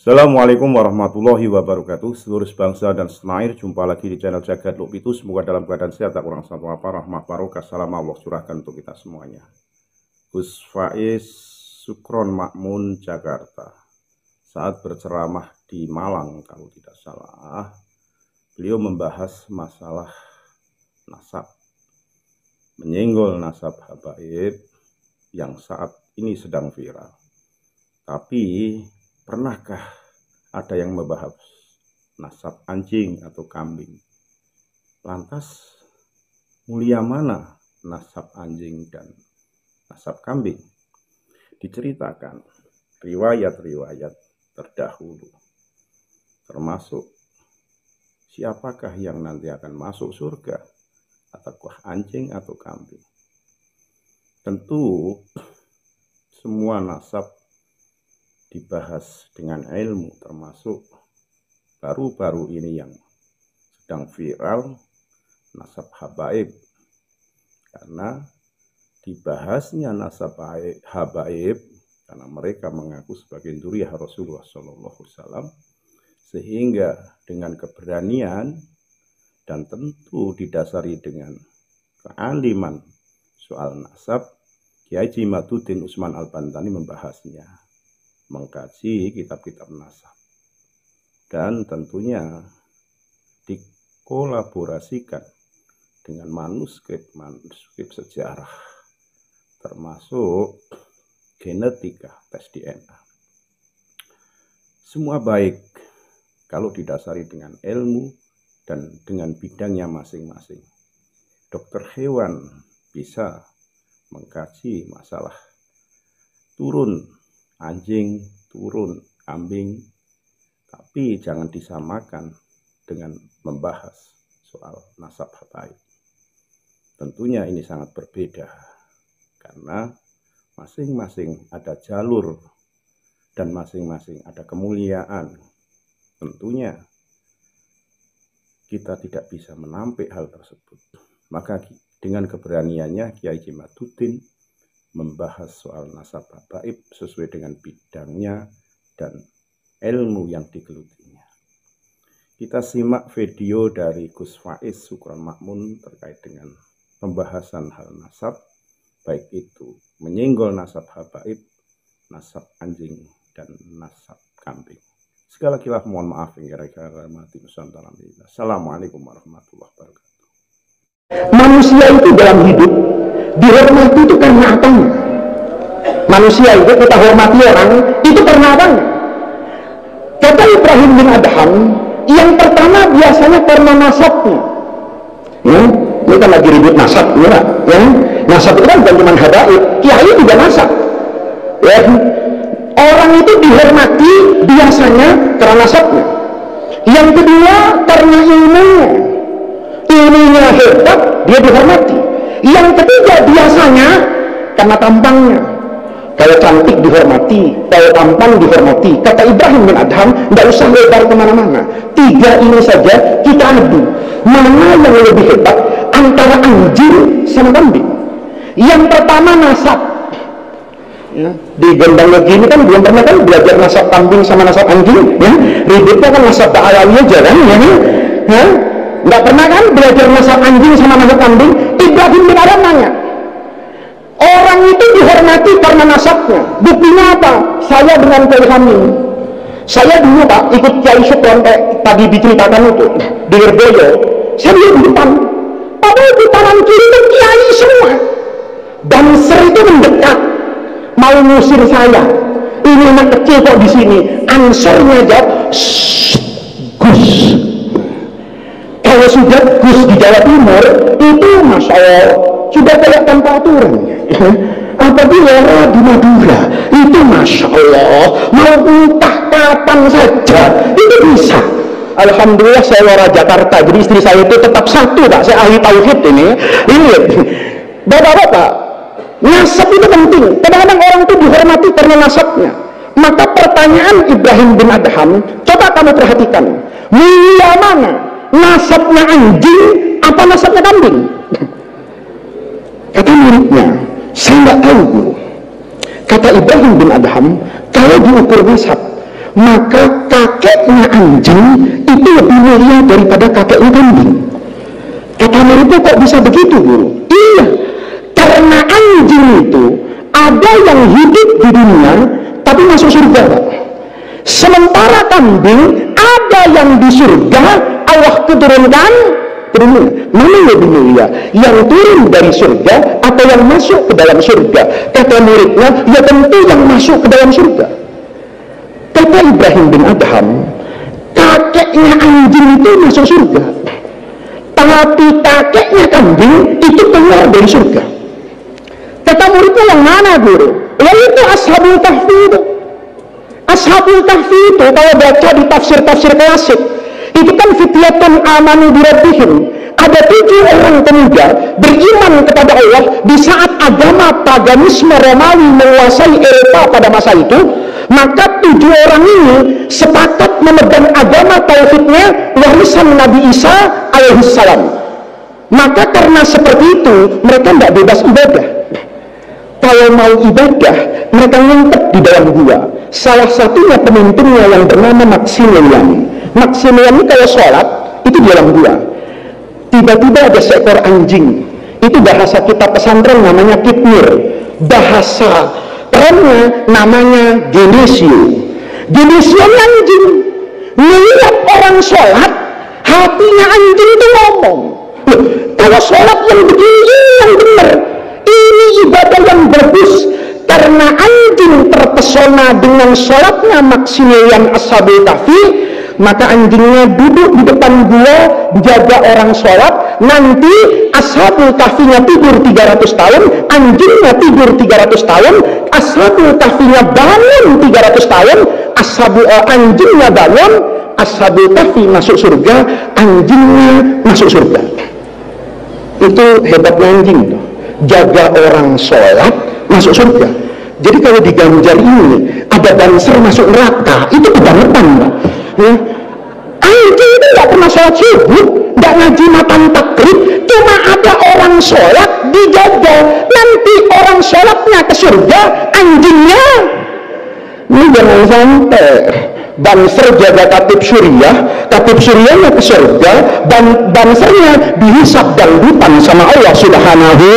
Assalamualaikum warahmatullahi wabarakatuh. Seluruh bangsa dan senair, jumpa lagi di channel Jagat Lukpitu. Semoga dalam keadaan sehat, tak kurang satu apa, rahmat barokah, salam Allah curahkan untuk kita semuanya. Gus Faiz Sukron Makmun, Jakarta, saat berceramah di Malang kalau tidak salah, beliau membahas masalah nasab, menyenggol nasab habaib yang saat ini sedang viral. Tapi pernahkah ada yang membahas nasab anjing atau kambing? Lantas mulia mana nasab anjing dan nasab kambing? Diceritakan riwayat-riwayat terdahulu, termasuk siapakah yang nanti akan masuk surga, ataukah anjing atau kambing? Tentu semua nasab dibahas dengan ilmu, termasuk baru-baru ini yang sedang viral nasab habaib, karena dibahasnya nasab habaib karena mereka mengaku sebagai dzurriyyah Rasulullah SAW, sehingga dengan keberanian dan tentu didasari dengan kealiman soal nasab, Kiai Haji Imaduddin Utsman Al-Bantani membahasnya, mengkaji kitab-kitab nasab, dan tentunya dikolaborasikan dengan manuskrip sejarah, termasuk genetika, tes DNA. Semua baik kalau didasari dengan ilmu dan dengan bidangnya masing-masing. Dokter hewan bisa mengkaji masalah turun anjing, turun kambing, tapi jangan disamakan dengan membahas soal nasab habaib. Tentunya ini sangat berbeda, karena masing-masing ada jalur dan masing-masing ada kemuliaan. Tentunya kita tidak bisa menampik hal tersebut. Maka dengan keberaniannya Kiai Haji Imaduddin membahas soal nasab habaib sesuai dengan bidangnya dan ilmu yang digelutinya. Kita simak video dari Gus Faiz Sukron Makmun terkait dengan pembahasan hal nasab, baik itu menyenggol nasab habaib, nasab anjing, dan nasab kambing. Segala khilaf mohon maaf yang kira-kira mati Nusantara. Assalamualaikum warahmatullahi wabarakatuh. Manusia itu dalam hidup dihormati itu karena apanya? Manusia itu kita hormati orang itu karena apanya? Kata Ibrahim bin Adham, yang pertama biasanya karena nasabnya. Ini kan lagi ribut nasab, ya? Nasab itu kan bukan cuma habaib, kiai juga nasab. Ya, orang itu dihormati biasanya karena nasabnya. Yang kedua karena ilmunya. Ilmunya hebat, dia dihormati. Yang ketiga biasanya karena tampangnya. Kalau cantik dihormati, kalau tampang dihormati. Kata Ibrahim bin Adham, tidak usah lebar kemana-mana. Tiga ini saja kita adu. Mana yang lebih hebat antara anjing sama kambing? Yang pertama nasab. Ya, di Gondang Negeri ini kan belum pernah kan belajar nasab kambing sama nasab anjing. Ya, ributnya kan nasab Ba'alawi aja kan? Ya, nggak pernah kan belajar nasab anjing sama nasab kambing? Ibrahim bin Adham nanya, orang itu dihormati karena nasabnya. Buktinya apa? Saya dengan Kiai Hamim. Saya dulu Pak ikut Kiai Sukron tadi diceritakan itu di Lirboyo. Saya di depan. Padahal di kanan kiri itu Kiai semua. Banser itu mendekat, mau ngusir saya. Ini anak kecil kok di sini. Ansornya jawab, Gus. Kalau sudah Gus di Jawa Timur itu Masya Allah sudah kayak tanpa aturan. Apabila di Madura itu Masya Allah mau entah kapan saja itu bisa. Alhamdulillah saya orang Jakarta, jadi istri saya itu tetap satu Pak, saya ahli tauhid ini. Ingat Bapak-bapak, nasab itu penting. Kadang-kadang orang itu dihormati karena nasabnya. Maka pertanyaan Ibrahim bin Adham, coba kamu perhatikan, mulia mana? Nasabnya anjing apa nasabnya kambing? Kata muridnya, saya nggak tahu guru. Kata Ibrahim bin Adham, kalau diukur nasab, maka kakeknya anjing itu lebih mulia daripada kakeknya kambing. Kata muridnya, kok bisa begitu, guru? Iya, karena anjing itu ada yang hidup di dunia tapi masuk surga, Pak. Sementara kambing ada yang di surga Allah turunkan. Mana yang lebih mulia, yang turun dari surga atau yang masuk ke dalam surga? Kata muridnya, ya tentu yang masuk ke dalam surga. Kata Ibrahim bin Adham, kakeknya anjing itu masuk surga, tapi kakeknya kambing itu keluar dari surga. Kata muridnya, yang mana, guru? Yaitu Ashabul Kahfi itu. Ashabul Kahfi itu kalau baca di tafsir-tafsir klasik, itu kan fityatun amanu birabbihim, ada 7 orang pemuda beriman kepada Allah di saat agama paganisme Romawi menguasai Eropa pada masa itu. Maka 7 orang ini sepakat memegang agama tauhidnya warisan Nabi Isa alaihissalam. Maka karena seperti itu mereka tidak bebas ibadah. Kalau mau ibadah mereka ngumpet di dalam gua. Salah satunya pemimpinnya yang bernama Maximilian. Maximilian ini kalau sholat itu di dalam gua. Tiba-tiba ada seekor anjing. Itu bahasa kita pesantren namanya kitmir. Bahasa kerennya namanya Genesio. Genesio anjing. Melihat orang sholat, hatinya anjing itu ngomong, loh, kalau sholat yang begini yang benar, ini ibadah yang bagus. Karena anjing terpesona dengan sholatnya Maximilian Ashabul Kahfi, maka anjingnya duduk di depan gua jaga orang sholat. Nanti Ashabul Kahfinya tidur 300 tahun, anjingnya tidur 300 tahun, Ashabul Kahfinya bangun 300 tahun, anjingnya bangun, Ashabul Kahfi masuk surga, anjingnya masuk surga. Itu hebatnya anjing tuh, jaga orang sholat masuk surga. Jadi kalau di Ganjar ini ada banser masuk neraka, itu kebangetan, Pak. Ya. Anjing itu nggak pernah sholat subuh, nggak ngaji matan takrib, cuma ada orang sholat dijaga. Nanti orang sholatnya ke surga, anjingnya ini jangan sampai banser jaga katib suriahnya ke surga, bansernya dihisap dangdutan sama Allah subhanahu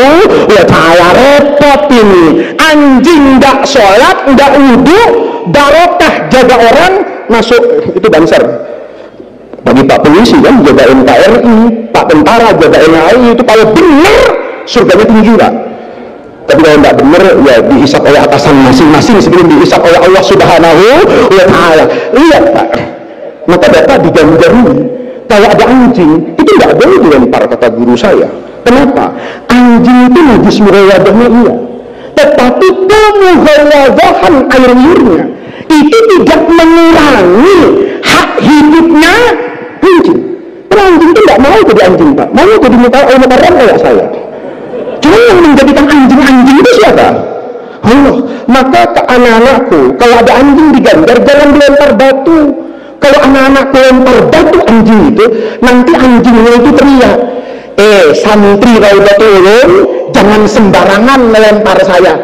wa ta'ala. Repot ini, anjing nggak sholat, nggak wudhu, barokah jaga orang masuk itu banser. Bagi Pak polisi kan jaga NKRI, Pak tentara jaga NKRI, itu kalau benar surganya tinggi, Pak. Tapi kalau tidak benar ya dihisap oleh atasan masing-masing sebelum dihisap oleh Allah subhanahu wa ta'ala. Lihat, Pak, maka Bapak di Ganjar ini kalau ada anjing itu tidak boleh dilempar, kata guru saya. Kenapa? Anjing itu najis murawadahnya iya, tetapi kemuhawadahan air liurnya itu tidak mengurangi hak hidupnya anjing. Karena anjing itu tidak mau jadi anjing, Pak, mau jadi mukarram kayak saya. Cuma yang menjadikan anjing-anjing itu siapa? Allah. Maka ke anak-anakku, kalau ada anjing di Ganjar jangan dilempar batu. Kalau anak-anakku lempar batu anjing itu, nanti anjingnya itu teriak, santri Raudatul Ulum, jangan sembarangan melempar saya.